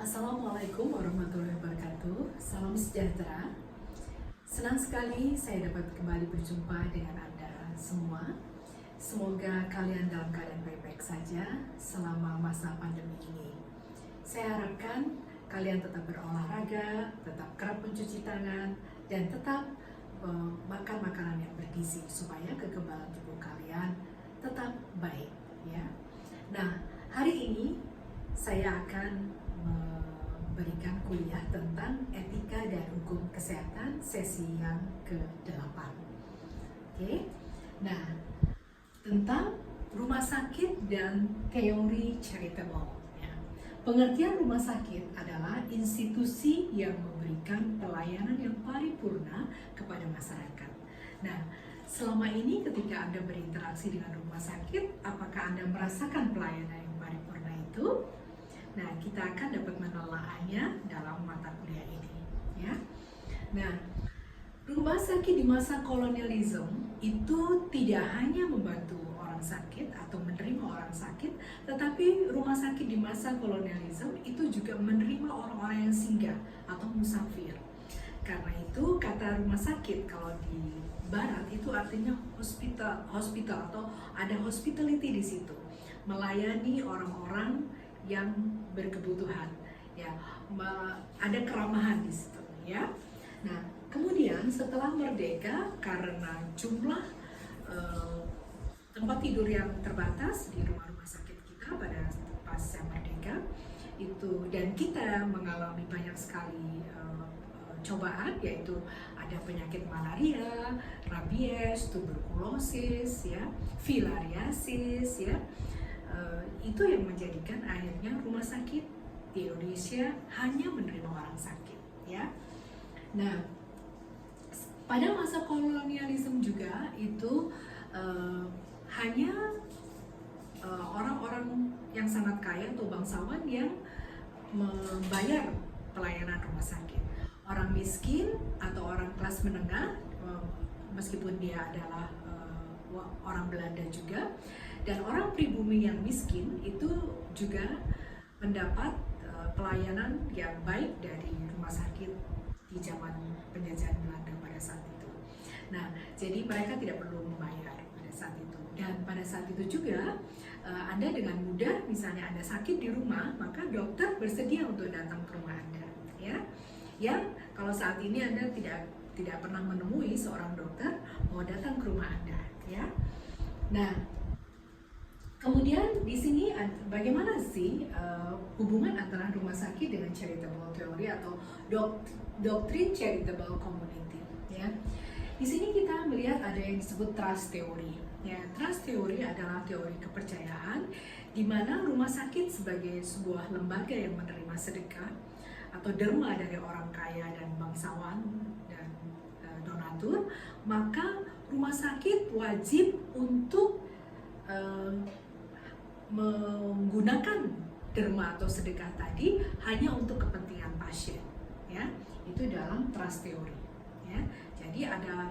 Assalamualaikum warahmatullahi wabarakatuh. Salam sejahtera. Senang sekali saya dapat kembali berjumpa dengan Anda semua. Semoga kalian dalam keadaan baik-baik saja selama masa pandemi ini. Saya harapkan kalian tetap berolahraga, tetap kerap mencuci tangan, dan tetap makan makanan yang bergizi supaya kekebalan tubuh kalian tetap baik, ya. Nah, hari ini saya akan memberikan kuliah tentang etika dan hukum kesehatan sesi yang ke-8. Oke. Nah, tentang rumah sakit dan teori charitable. Ya. Pengertian rumah sakit adalah institusi yang memberikan pelayanan yang paripurna kepada masyarakat. Nah, selama ini ketika Anda berinteraksi dengan rumah sakit, apakah Anda merasakan pelayanan yang paripurna itu? Nah, kita akan dapat menelaahnya dalam mata kuliah ini, ya. Nah, rumah sakit di masa kolonialisme itu tidak hanya membantu orang sakit atau menerima orang sakit, tetapi rumah sakit di masa kolonialisme itu juga menerima orang-orang yang singgah atau musafir. Karena itu kata rumah sakit kalau di barat itu artinya hospital atau ada hospitality di situ, melayani orang-orang yang berkebutuhan, ya, ada keramahan di situ, ya. Nah, kemudian setelah merdeka karena jumlah tempat tidur yang terbatas di rumah-rumah sakit kita pada pasca merdeka itu, dan kita mengalami banyak sekali cobaan, yaitu ada penyakit malaria, rabies, tuberkulosis, ya, filariasis, ya. Itu yang menjadikan akhirnya rumah sakit di Indonesia hanya menerima orang sakit, ya. Nah, pada masa kolonialisme juga itu hanya orang-orang yang sangat kaya atau bangsawan yang membayar pelayanan rumah sakit. Orang miskin atau orang kelas menengah, meskipun dia adalah orang Belanda juga, dan orang pribumi yang miskin itu juga mendapat pelayanan yang baik dari rumah sakit di zaman penjajahan Belanda pada saat itu. Nah, jadi mereka tidak perlu membayar pada saat itu. Dan pada saat itu juga Anda dengan mudah, misalnya Anda sakit di rumah, maka dokter bersedia untuk datang ke rumah Anda, ya. Yang kalau saat ini Anda tidak pernah menemui seorang dokter mau datang ke rumah Anda, ya. Nah, kemudian di sini bagaimana sih hubungan antara rumah sakit dengan charitable theory atau doktrin charitable community, ya. Di sini kita melihat ada yang disebut trust theory. Ya, trust theory adalah teori kepercayaan di mana rumah sakit sebagai sebuah lembaga yang menerima sedekah atau derma dari orang kaya dan bangsawan dan donatur, maka rumah sakit wajib untuk menggunakan derma atau sedekah tadi hanya untuk kepentingan pasien, ya. Itu dalam trust theory, ya. Jadi ada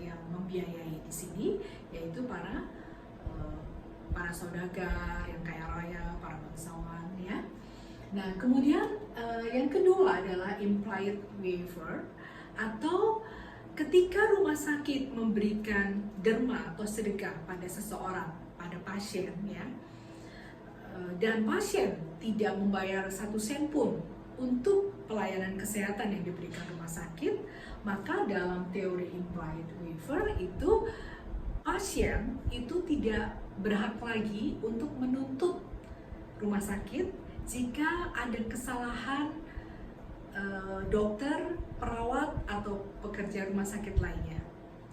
yang membiayai di sini, yaitu para saudagar yang kaya raya, para bangsawan, ya. Nah, kemudian yang kedua adalah implied waiver, atau ketika rumah sakit memberikan derma atau sedekah pada seseorang, pada pasien, ya, dan pasien tidak membayar 1 sen pun untuk pelayanan kesehatan yang diberikan rumah sakit, maka dalam teori implied waiver itu pasien itu tidak berhak lagi untuk menuntut rumah sakit jika ada kesalahan dokter, perawat, atau pekerja rumah sakit lainnya,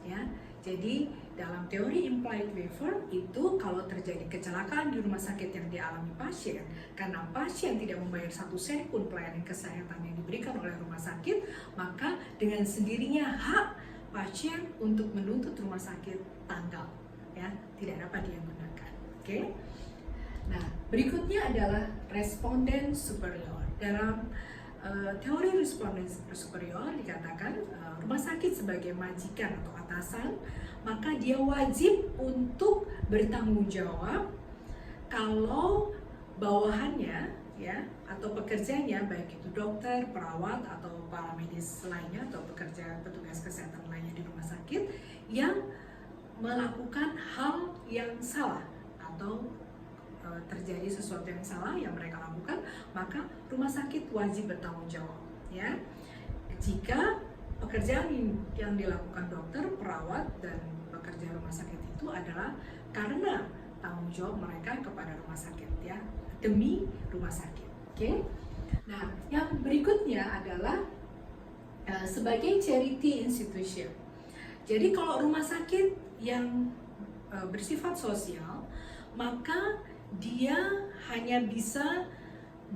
ya. Jadi dalam teori implied waiver itu kalau terjadi kecelakaan di rumah sakit yang dialami pasien karena pasien tidak membayar 1 sen pun pelayanan kesehatan yang diberikan oleh rumah sakit, maka dengan sendirinya hak pasien untuk menuntut rumah sakit tanggal, ya, tidak dapat dia gunakan. Oke. Nah, berikutnya adalah responden superior. Dalam teori responden superior dikatakan rumah sakit sebagai majikan atau atasan, maka dia wajib untuk bertanggung jawab kalau bawahannya ya, atau pekerjanya, baik itu dokter, perawat, atau para medis lainnya, atau petugas kesehatan lainnya di rumah sakit yang melakukan hal yang salah atau terjadi sesuatu yang salah yang mereka lakukan, maka rumah sakit wajib bertanggung jawab, ya. Jika pekerjaan yang dilakukan dokter, perawat, dan pekerja rumah sakit itu adalah karena tanggung jawab mereka kepada rumah sakit, ya, demi rumah sakit. Oke. Nah, yang berikutnya adalah sebagai charity institution. Jadi kalau rumah sakit yang bersifat sosial, maka dia hanya bisa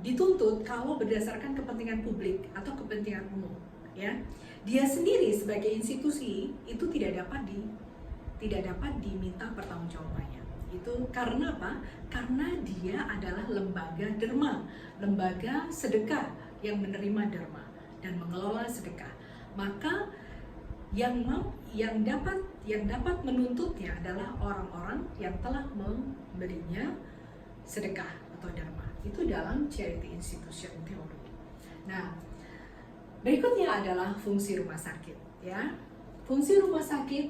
dituntut kalau berdasarkan kepentingan publik atau kepentingan umum, ya. Dia sendiri sebagai institusi itu tidak dapat diminta pertanggungjawabannya. Itu karena apa? Karena dia adalah lembaga derma, lembaga sedekah yang menerima derma dan mengelola sedekah. Maka yang dapat menuntutnya adalah orang-orang yang telah memberinya sedekah atau derma. Itu dalam charity institution teologi. Nah, berikutnya adalah fungsi rumah sakit, ya. Fungsi rumah sakit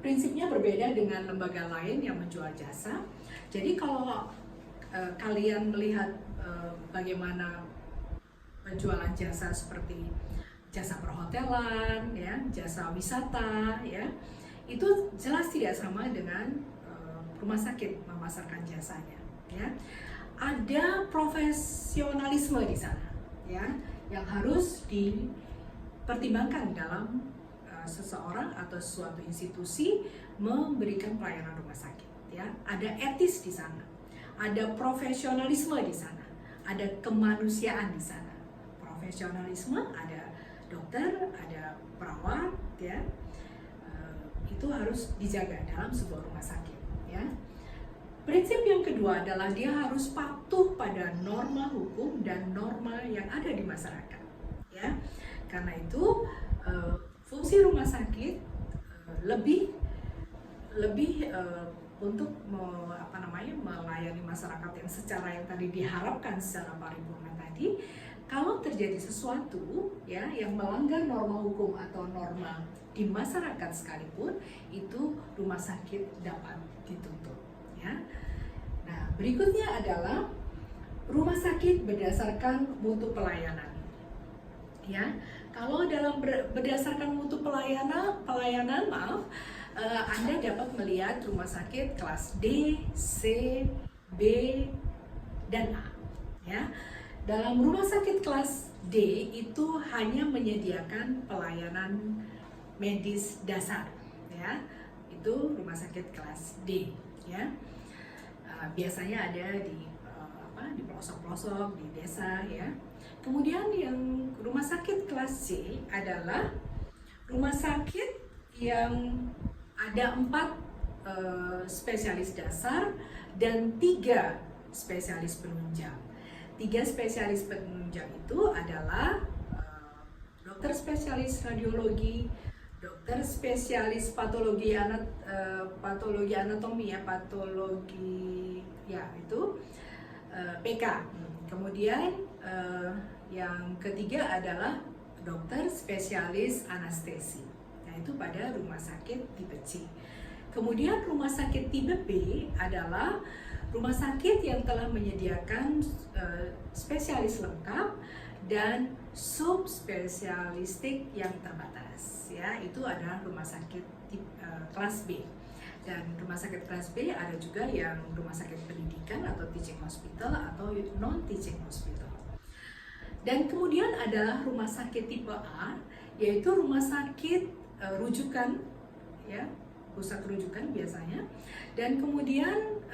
prinsipnya berbeda dengan lembaga lain yang menjual jasa. Jadi kalau kalian melihat bagaimana penjualan jasa seperti jasa perhotelan, ya, jasa wisata, ya, itu jelas tidak sama dengan rumah sakit memasarkan jasanya, ya. Ada profesionalisme di sana, ya, yang harus dipertimbangkan dalam seseorang atau suatu institusi memberikan pelayanan rumah sakit, ya. Ada etis di sana, ada profesionalisme di sana, ada kemanusiaan di sana. Profesionalisme, ada dokter, ada perawat, ya, itu harus dijaga dalam sebuah rumah sakit, ya. Prinsip yang kedua adalah dia harus patuh pada norma hukum dan norma yang ada di masyarakat, ya. Karena itu fungsi rumah sakit lebih untuk melayani masyarakat yang secara yang tadi diharapkan secara paripurna tadi. Kalau terjadi sesuatu, ya, yang melanggar norma hukum atau norma di masyarakat sekalipun, itu rumah sakit dapat dituntut, ya. Nah, berikutnya adalah rumah sakit berdasarkan mutu pelayanan, ya. Kalau dalam berdasarkan mutu pelayanan, Anda dapat melihat rumah sakit kelas D, C, B, dan A, ya. Dalam rumah sakit kelas D itu hanya menyediakan pelayanan medis dasar, ya. Itu rumah sakit kelas D, ya. Biasanya ada di pelosok-pelosok di desa, ya. Kemudian yang rumah sakit kelas C adalah rumah sakit yang ada 4 spesialis dasar dan 3 spesialis penunjang. 3 spesialis penunjang itu adalah dokter spesialis radiologi, dokter spesialis patologi anatomi, ya, itu PK. Kemudian yang ketiga adalah dokter spesialis anestesi. Nah, itu pada rumah sakit tipe C. Kemudian rumah sakit tipe B adalah rumah sakit yang telah menyediakan spesialis lengkap dan subspesialistik yang terbatas, ya. Itu adalah rumah sakit kelas B. Dan rumah sakit kelas B ada juga yang rumah sakit pendidikan atau teaching hospital atau non-teaching hospital. Dan kemudian adalah rumah sakit tipe A, yaitu rumah sakit rujukan, ya, pusat rujukan biasanya. Dan kemudian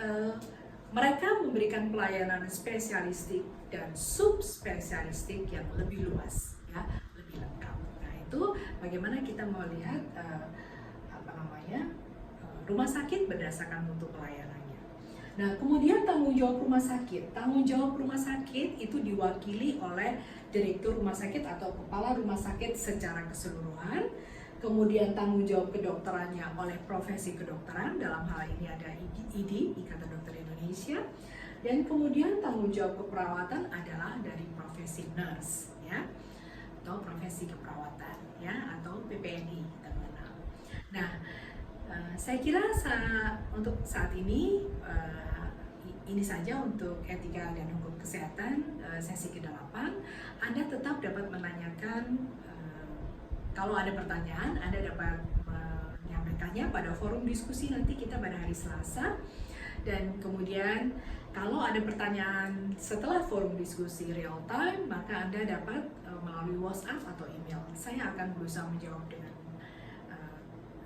mereka memberikan pelayanan spesialistik dan subspesialistik yang lebih luas, ya, lebih lengkap. Nah, itu bagaimana kita melihat rumah sakit berdasarkan mutu pelayanannya. Nah, kemudian tanggung jawab rumah sakit. Tanggung jawab rumah sakit itu diwakili oleh direktur rumah sakit atau kepala rumah sakit secara keseluruhan. Kemudian tanggung jawab kedokterannya oleh profesi kedokteran, dalam hal ini ada ID, Ikatan Dokter Indonesia. Dan kemudian tanggung jawab keperawatan adalah dari profesi nurse, ya, atau profesi keperawatan, ya, atau PPNI kita mengenal. Nah, saya kira untuk saat ini saja untuk etika dan hukum kesehatan sesi ke-8. Anda tetap dapat menanyakan, kalau ada pertanyaan, Anda dapat menyampaikannya pada forum diskusi nanti kita pada hari Selasa. Dan kemudian kalau ada pertanyaan setelah forum diskusi real time, maka Anda dapat melalui WhatsApp atau email. Saya akan berusaha menjawab dengan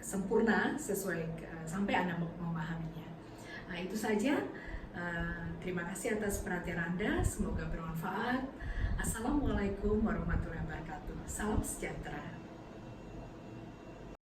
sempurna sesuai sampai Anda memahaminya. Nah, itu saja. Terima kasih atas perhatian Anda. Semoga bermanfaat. Assalamualaikum warahmatullahi wabarakatuh. Salam sejahtera.